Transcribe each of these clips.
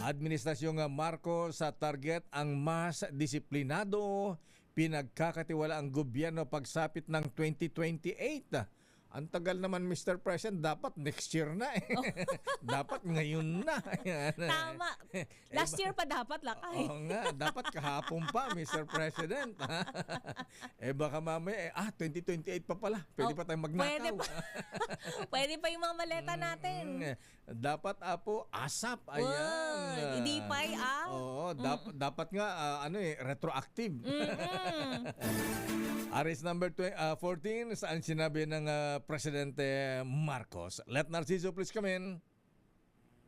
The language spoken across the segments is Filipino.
Administrasyong Marcos sa target ang mas disiplinado, pinagkakatiwala ang gobyerno pagsapit ng 2028. Ang tagal naman, Mr. President, dapat next year na eh. Dapat ngayon na. Ayan. Tama. Last year pa dapat, Lakay. Oo nga, dapat kahapon pa, Mr. President. Baka mamaya, 2028 pa pala. Pwede pa tayong magnakaw. Pwede pa. Pwede pa yung mga maleta natin. Dapat po, ASAP. Ayan. Hindi pa Oo, dapat nga, retroactive. Aris number 14, saan sinabi ng Presidente Marcos. Let Narciso please come in.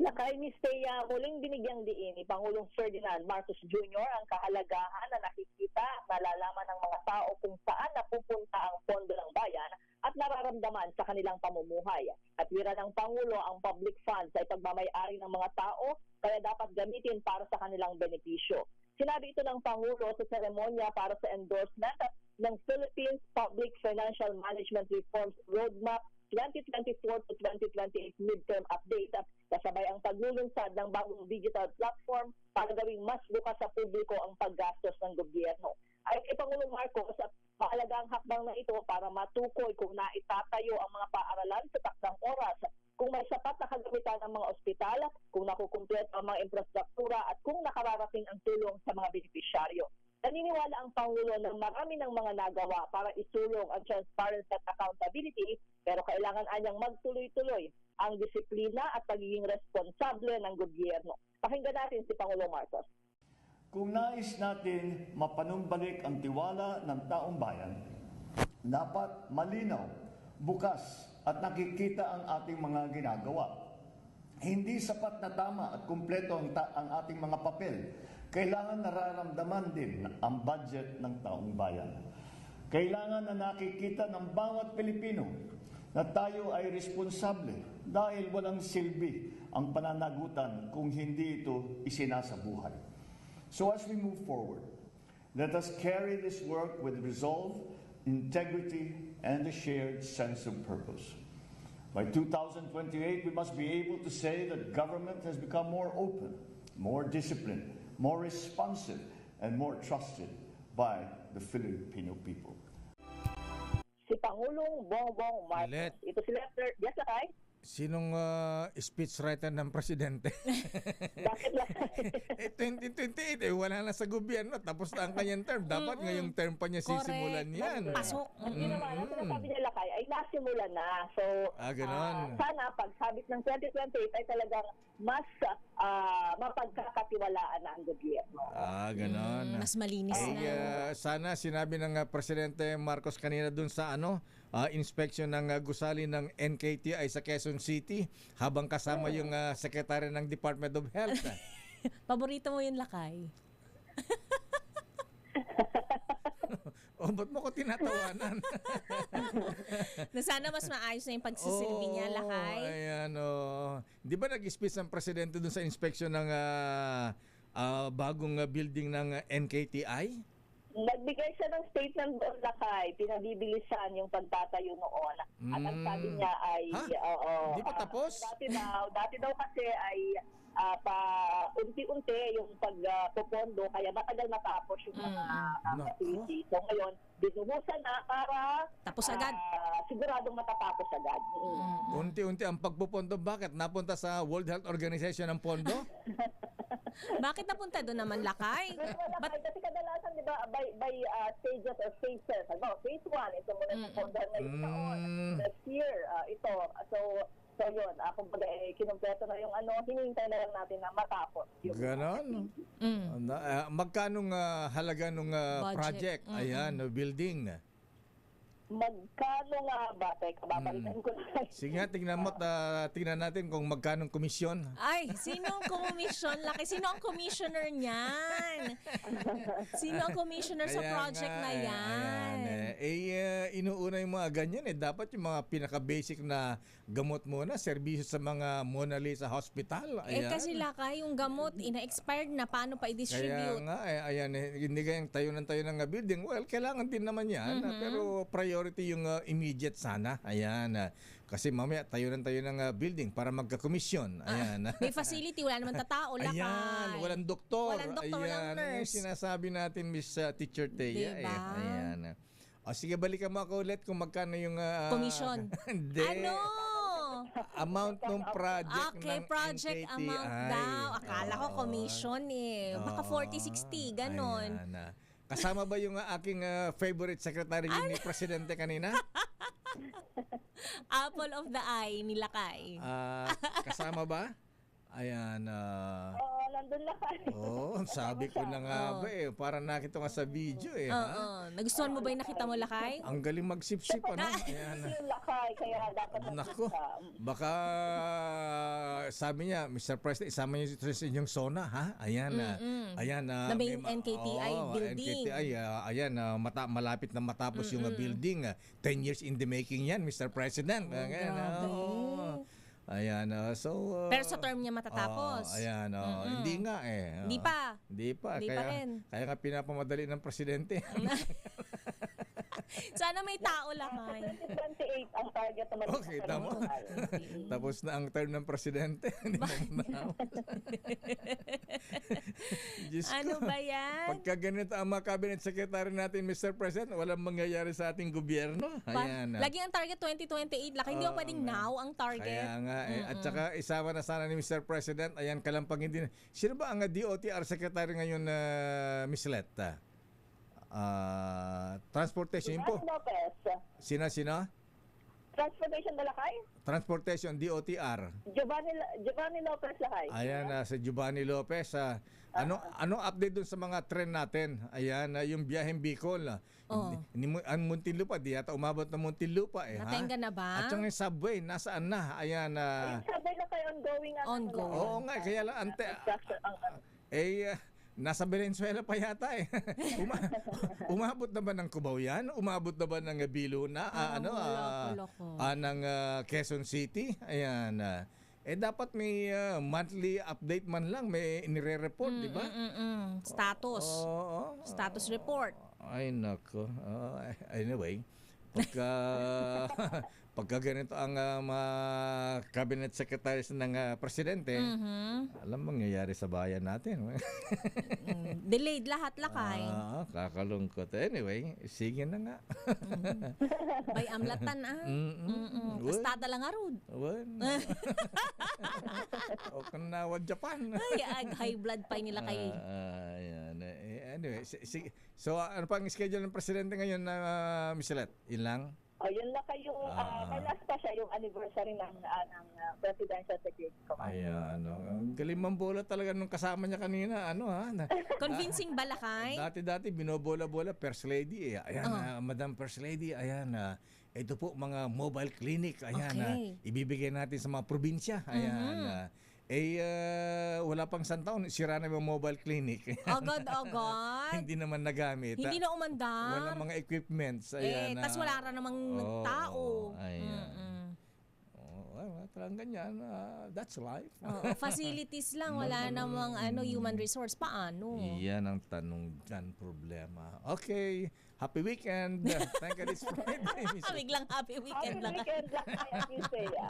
Lakay, Ms. Thea, muling binigyang diin ni Pangulong Ferdinand Marcos Jr. ang kahalagahan na nakikita at nalalaman ng mga tao kung saan napupunta ang pondo ng bayan at nararamdaman sa kanilang pamumuhay. At wira ng Pangulo ang public funds ay pagmamayari ng mga tao kaya dapat gamitin para sa kanilang benepisyo. Sinabi ito ng Pangulo sa seremonya para sa endorsement ng Philippines Public Financial Management Reforms Roadmap 2024 to 2028 Midterm Update kasabay ang paglulunsad ng bagong digital platform para gawing mas bukas sa publiko ang paggastos ng gobyerno. Ay kay Pangulong Marcos, mahalaga ang hakbang na ito para matukoy kung naitatayo ang mga paaralan sa takdang oras, kung may sapat na kagamitan ang mga ospital, kung nakukumpleto ang mga infrastruktura at kung nakararating ang tulong sa mga benepisyaryo. Naniniwala ang Pangulo na marami ng mga nagawa para isulong ang transparency at accountability, pero kailangan anyang magtuloy-tuloy ang disiplina at pagiging responsable ng gobyerno. Pakinggan natin si Pangulong Marcos. Kung nais natin mapanumbalik ang tiwala ng taong bayan, dapat malinaw, bukas at nakikita ang ating mga ginagawa. Hindi sapat na tama at kumpleto ang ating mga papel. Kailangan nararamdaman din ang budget ng taong bayan. Kailangan na nakikita ng bawat Pilipino na tayo ay responsable dahil walang silbi ang pananagutan kung hindi ito isinasabuhay. So as we move forward, let us carry this work with resolve, integrity, and a shared sense of purpose. By 2028, we must be able to say that government has become more open, more disciplined, more responsive, and more trusted by the Filipino people. Si Pangulong Bongbong Marcos. Let. Ito si Lester. Yes, Lakay? Sinong speechwriter ng Presidente? Bakit Lakay? 2028, wala na sa gobyerno. Tapos na ang kanyang term. Dapat ngayong term pa niya sisimulan yan. Pasok. Hindi naman, ang sinasabi niya Lakay ay nasimulan na. So, ganon. sana pagsabit ng 2028 ay talagang mas mapagkakatiwalaan na ang gobyerno. Ganon. Mas malinis na. Sana sinabi ng Presidente Marcos kanina dun sa inspection ng gusali ng NKTI sa Quezon City habang kasama yung Secretary ng Department of Health. Paborito mo yun, Lakay. Ba't mo ko tinatawanan? Na sana mas maayos na yung pagsisilbi niya, Lakay. Ayan, Di ba nag-speech ang Presidente dun sa inspection ng bagong building ng NKTI? Nagbigay siya ng statement doon, Lakay. Pinabibilisan yung pagtatayo noon. At ang sabi niya ay... Di pa tapos? Dati daw kasi ay unti-unti yung pagpupondo, kaya matagal matapos yung mga activities. So ngayon, binuhusan na para... Tapos agad? Siguradong matatapos agad. Unti-unti ang pagpupondo. Bakit? Napunta sa World Health Organization ang pondo? Bakit napunta doon naman, Lakay? Kasi kadalasan, di ba, by stages or phases. Phase 1, ito muna sa pondo ngayong taon. Next year, ito. So yun, kumbaga kinumpleto na yung hinihintay na lang natin na matapos. Ganon. Magkanong halaga nung project? Ayan, building. Magkano nga ba? Teka, babalikan ko na. Sige nga, tingnan natin kung magkanong komisyon. Ay, sino ang commission? Laki, sino ang commissioner niyan? Sino ang commissioner sa project na yan? Inuuna yung mga ganyan. Dapat yung mga pinaka-basic na gamot muna, serbisyo sa mga Mona Lisa Hospital. Ayan. Kasi Lakay, yung gamot, ina-expired na, paano pa i-distribute? Kaya nga, hindi kayang tayo ng building. Well, kailangan din naman yan. Pero priority yung immediate sana. Ayan. Kasi mamaya tayo ng building para magka-komisyon. Ayan. May facility, wala naman tatao, lakay. Ayan, walang doktor. Walang doktor, walang Ayan, nurse. sinasabi natin, Miss Teacher Thea. Diba? Ayan. O sige, balikan mo ako ulit kung magkano yung... Commission. Hindi. Ano? Amount ng project Okay, ng project NKTI. amount daw. Akala ko Oo. commission eh. Baka Oo. 40-60, ganon. Ayan. Kasama ba yung aking favorite secretary yun ni Presidente kanina? Apple of the eye ni Lakay. Kasama ba? Ayan. Oo, nandun lakay. Sabi ko na nga ba eh. Para nakita nga sa video eh. Oo. Ha? Nagustuhan mo ba yung nakita mo, Lakay? Ang galing magsip-sip ano? Ayan. Yung lakay, kaya dapat Nako, nakita. baka sabi niya, Mr. President, isama niyo ito sa inyong SONA, ha? Ayan, ayan. Na may NKTI building. NKTI, ayan, malapit na matapos yung building. 10 years in the making yan, Mr. President. Ayan, grabe. Ayan, so... Pero sa term niya matatapos. Ayan, hindi nga eh. Hindi pa. Hindi pa. Hindi kaya, pa rin. Kaya nga pinapamadali ng Presidente. Sana may tao, Lakay. 2028 ang target naman. Okay, tama. Tapos na ang term ng Presidente. Hindi na Diyos Ano ko. ba yan? Pagka ganito ang mga cabinet secretary natin, Mr. President, walang mangyayari sa ating gobyerno. Ayan. Lagi ang target 2028, Lakay. Hindi Oo, mo pwedeng nga. now ang target. Kaya nga eh. At saka isama na sana ni Mr. President, ayan, kalampagin din. Sino ba ang DOTR secretary ngayon na Miss Letta? Transportation yun po. Lopez. Sina? Transportation na lakay? Transportation, DOTR. Giovanni Lopez lakay. Ayan, sa Giovanni Lopez. Anong update dun sa mga tren natin? Ayan, yung biyaheng Bicol. Ang Muntinlupa, di yata umabot ng Muntinlupa eh. Natenga na ba? At yung subway, nasaan na? Ayan. Yung sabay na kayo ongoing. Ongoing. Oo nga, kaya lang nasa Valenzuela pa yata eh. Umabot na ba ng Cubao yan? Umabot na ba ng Biluna? Ng Quezon City? Ayan. Dapat may monthly update man lang. May inire-report, di ba? Status. Oo. Status report. Ay, nako. Anyway, pagka ganito ang mga cabinet secretaries ng Presidente, alam mangyayari sa bayan natin. Delayed lahat, Lakay. Kakalungkot. Anyway, sige na nga. Bay amlatan Kastada lang arud. O kanawa Japan. Ay, high blood pa nila kay. Ayan. Anyway, sige. So, ano pa ang schedule ng Presidente ngayon na Michelet? Yun lang? Yun lang kayo. May last pa siya yung anniversary ng Presidential Security Command. Ayan. Ang galing mambola talaga nung kasama niya kanina. Convincing ba, Lakay? Dati binobola-bola First Lady eh. Ayan, Madam First Lady, ayan. Ito po mga mobile clinic. Ayan, Okay. ibibigay natin sa mga probinsya. Ayan. Wala pang isang taon, sira na yung mobile clinic. Agad. Hindi naman nagamit. Hindi na umandar. Walang mga equipments. Ayan, Tas wala ra namang tao. Ayan. Talagang ganyan. That's life. Facilities lang. Wala namang human resource. Paano? Iyan ang tanong dyan, problema. Okay. Happy weekend. Thank you this Friday. Biglang happy weekend Happy lang. weekend lang kayo, Miss Thea.